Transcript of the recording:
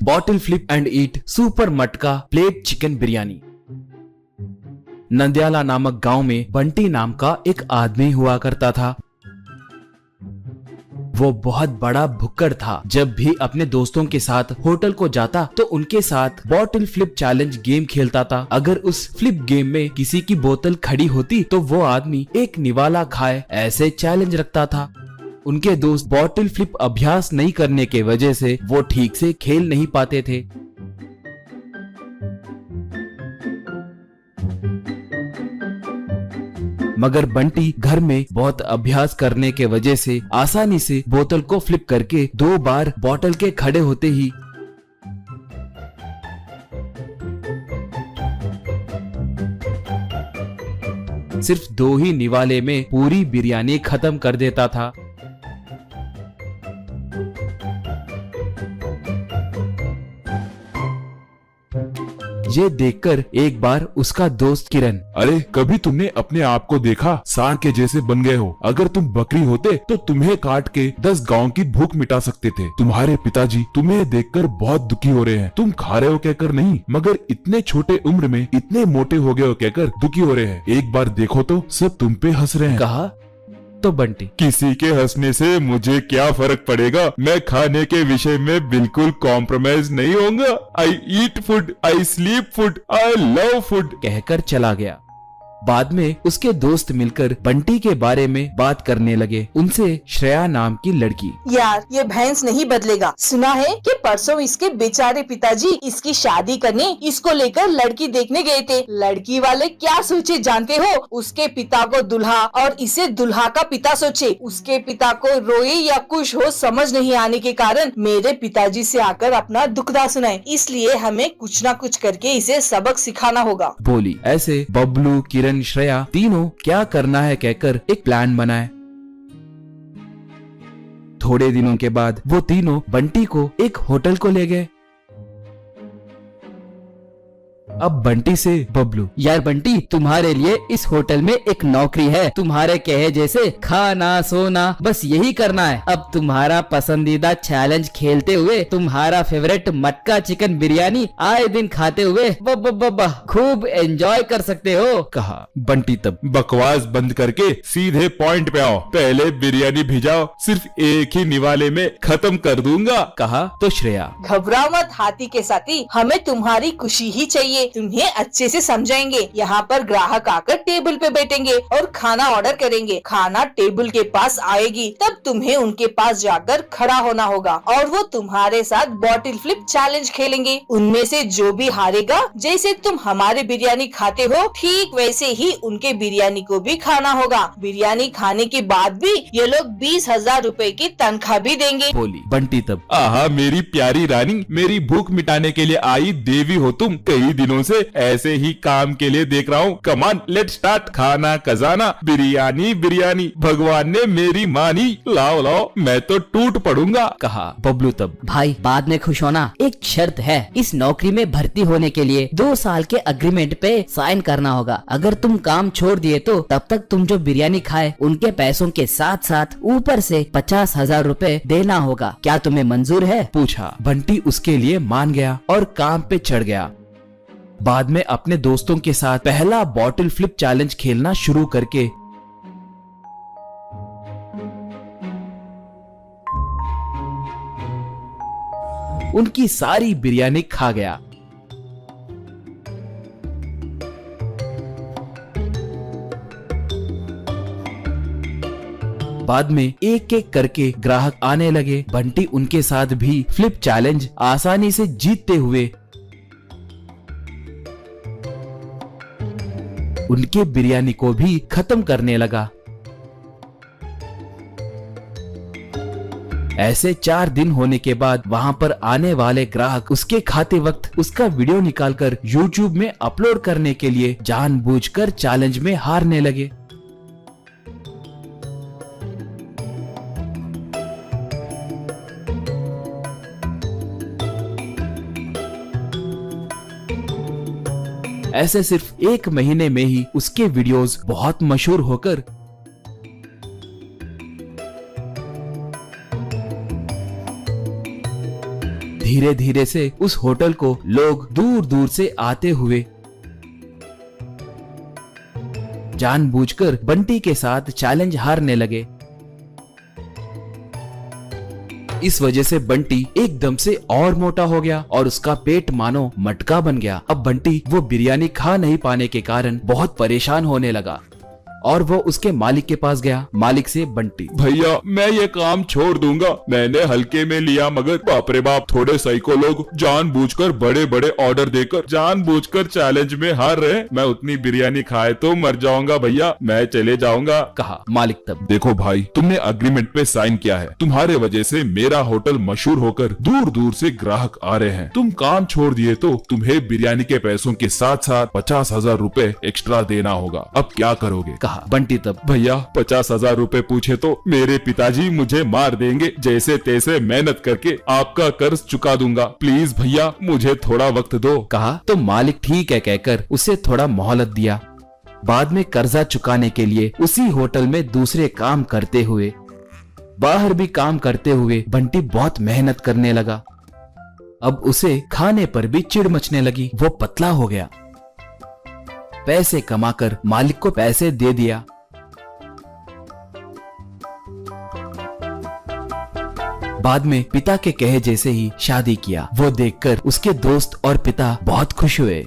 Bottle flip and eat super मटका plate chicken biryani. Nandyala नामक गांव में बंटी नाम का एक आदमी हुआ करता था। वो बहुत बड़ा भुक्कड़ था। जब भी अपने दोस्तों के साथ होटल को जाता तो उनके साथ बॉटल फ्लिप चैलेंज गेम खेलता था। अगर उस फ्लिप गेम में किसी की बोतल खड़ी होती तो वो आदमी एक निवाला खाए, ऐसे चैलेंज रखता था। उनके दोस्त बॉटल फ्लिप अभ्यास नहीं करने के वजह से वो ठीक से खेल नहीं पाते थे। मगर बंटी घर में बहुत अभ्यास करने के वजह से आसानी से बोतल को फ्लिप करके 2 बार बोतल के खड़े होते ही सिर्फ 2 ही निवाले में पूरी बिरयानी खत्म कर देता था। ये देखकर एक बार उसका दोस्त किरण, अरे कभी तुमने अपने आप को देखा? सांड के जैसे बन गए हो। अगर तुम बकरी होते तो तुम्हें काट के 10 गांव की भूख मिटा सकते थे। तुम्हारे पिताजी तुम्हें देखकर बहुत दुखी हो रहे हैं। तुम खा रहे हो कहकर नहीं, मगर इतने छोटे उम्र में इतने मोटे हो गए हो कहकर दुखी हो रहे हैं। एक बार देखो तो सब तुम पे हंस रहे हैं। कहा तो बंटी, किसी के हंसने से मुझे क्या फर्क पड़ेगा? मैं खाने के विषय में बिल्कुल कॉम्प्रोमाइज नहीं होऊंगा। I eat food, I sleep food, I love food कहकर चला गया। बाद में उसके दोस्त मिलकर बंटी के बारे में बात करने लगे। उनसे श्रेया नाम की लड़की, यार ये भैंस नहीं बदलेगा। सुना है कि परसों इसके बेचारे पिताजी इसकी शादी करने इसको लेकर लड़की देखने गए थे। लड़की वाले क्या सोचे जानते हो? उसके पिता को दुल्हा और इसे दुल्हा का पिता सोचे। उसके पिता को रोए या खुश हो समझ नहीं आने के कारण मेरे पिताजी से आकर अपना दुखदा सुनाए। इसलिए हमें कुछ न कुछ करके इसे सबक सिखाना होगा। बोली। ऐसे बबलू, किरण, श्रेया तीनों क्या करना है कहकर एक प्लान बनाए। थोड़े दिनों के बाद वो तीनों बंटी को एक होटल को ले गए। अब बंटी से बबलू, यार बंटी, तुम्हारे लिए इस होटल में एक नौकरी है। तुम्हारे कहे जैसे खाना सोना बस यही करना है। अब तुम्हारा पसंदीदा चैलेंज खेलते हुए तुम्हारा फेवरेट मटका चिकन बिरयानी आए दिन खाते हुए खूब एंजॉय कर सकते हो। कहा बंटी। तब बकवास बंद करके सीधे पॉइंट पे आओ। पहले बिरयानी भिजाओ, सिर्फ एक ही निवाले में खत्म कर दूंगा। कहा तो श्रेया, घबराओ मत हाथी के साथी, हमें तुम्हारी खुशी ही चाहिए। तुम्हें अच्छे से समझाएंगे। यहाँ पर ग्राहक आकर टेबल पे बैठेंगे और खाना ऑर्डर करेंगे। खाना टेबल के पास आएगी, तब तुम्हें उनके पास जाकर खड़ा होना होगा और वो तुम्हारे साथ बॉटल फ्लिप चैलेंज खेलेंगे। उनमें से जो भी हारेगा, जैसे तुम हमारे बिरयानी खाते हो ठीक वैसे ही उनके बिरयानी को भी खाना होगा। बिरयानी खाने के बाद भी ये लोग 20,000 रुपए की तनख्वाह भी देंगे। बोली बंटी। तब आहा मेरी प्यारी रानी, मेरी भूख मिटाने के लिए आई देवी हो तुम। कई दिनों से ऐसे ही काम के लिए देख रहा हूँ। कमान लेट स्टार्ट। खाना खजाना, बिरयानी बिरयानी, भगवान ने मेरी मानी। लाओ लाओ, मैं तो टूट पड़ूंगा। कहा बबलू। तब भाई बाद में खुश होना। एक शर्त है, इस नौकरी में भर्ती होने के लिए 2 साल के अग्रीमेंट पे साइन करना होगा। अगर तुम काम छोड़ दिए तो तब तक तुम जो बिरयानी खाए उनके पैसों के साथ साथ ऊपर से 50,000 रुपए देना होगा। क्या तुम्हें मंजूर है? पूछा। बंटी उसके लिए मान गया और काम पे चढ़ गया। बाद में अपने दोस्तों के साथ पहला बॉटल फ्लिप चैलेंज खेलना शुरू करके उनकी सारी बिरयानी खा गया। बाद में एक एक करके ग्राहक आने लगे। बंटी उनके साथ भी फ्लिप चैलेंज आसानी से जीतते हुए उनके बिरयानी को भी खत्म करने लगा। ऐसे 4 दिन होने के बाद वहां पर आने वाले ग्राहक उसके खाते वक्त उसका वीडियो निकालकर YouTube में अपलोड करने के लिए जानबूझकर चैलेंज में हारने लगे। ऐसे सिर्फ 1 महीने में ही उसके वीडियोस बहुत मशहूर होकर धीरे धीरे से उस होटल को लोग दूर दूर से आते हुए जानबूझकर बंटी के साथ चैलेंज हारने लगे। इस वजह से बंटी एकदम से और मोटा हो गया और उसका पेट मानो मटका बन गया। अब बंटी वो बिरयानी खा नहीं पाने के कारण बहुत परेशान होने लगा और वो उसके मालिक के पास गया। मालिक से बंटी, भैया मैं ये काम छोड़ दूंगा, मैंने हल्के में लिया, मगर बाप रे बाप थोड़े साइको लोग जानबूझकर बड़े बड़े ऑर्डर देकर जानबूझकर चैलेंज में हार रहे। मैं उतनी बिरयानी खाए तो मर जाऊंगा भैया, मैं चले जाऊंगा। कहा। मालिक तब, देखो भाई, तुमने एग्रीमेंट पे साइन किया है, तुम्हारे वजह से मेरा होटल मशहूर होकर दूर दूर से ग्राहक आ रहे हैं। तुम काम छोड़ दिए तो तुम्हें बिरयानी के पैसों के साथ साथ 50,000 रूपए एक्स्ट्रा देना होगा। अब क्या करोगे? बंटी तब, भैया 50,000 रूपए पूछे तो मेरे पिताजी मुझे मार देंगे, जैसे तैसे मेहनत करके आपका कर्ज चुका दूंगा, प्लीज भैया मुझे थोड़ा वक्त दो। कहा। तो मालिक ठीक है कहकर उसे थोड़ा मोहलत दिया। बाद में कर्जा चुकाने के लिए उसी होटल में दूसरे काम करते हुए, बाहर भी काम करते हुए बंटी बहुत मेहनत करने लगा। अब उसे खाने पर भी चिढ़ मचने लगी। वो पतला हो गया। पैसे कमाकर मालिक को पैसे दे दिया। बाद में पिता के कहे जैसे ही शादी किया। वो देखकर उसके दोस्त और पिता बहुत खुश हुए।